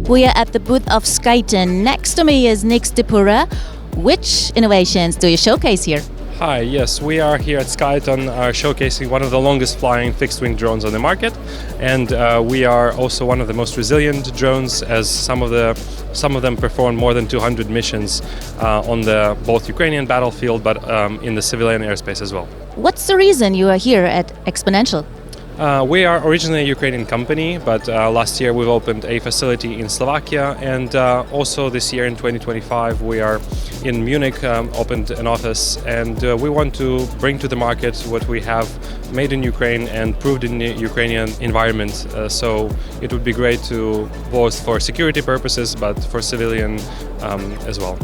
We are at the booth of Skyton. Next to me is Nick Stipura. Which innovations do you showcase here? Hi, yes, we are here at Skyton showcasing one of the longest flying fixed-wing drones on the market, and we are also one of the most resilient drones, as some of them perform more than 200 missions on the both Ukrainian battlefield, but in the civilian airspace as well. What's the reason you are here at XPONENTIAL? We are originally a Ukrainian company, but last year we've opened a facility in Slovakia, and also this year in 2025 we are in Munich, opened an office, and we want to bring to the market what we have made in Ukraine and proved in the Ukrainian environment. So it would be great to both for security purposes, but for civilian as well.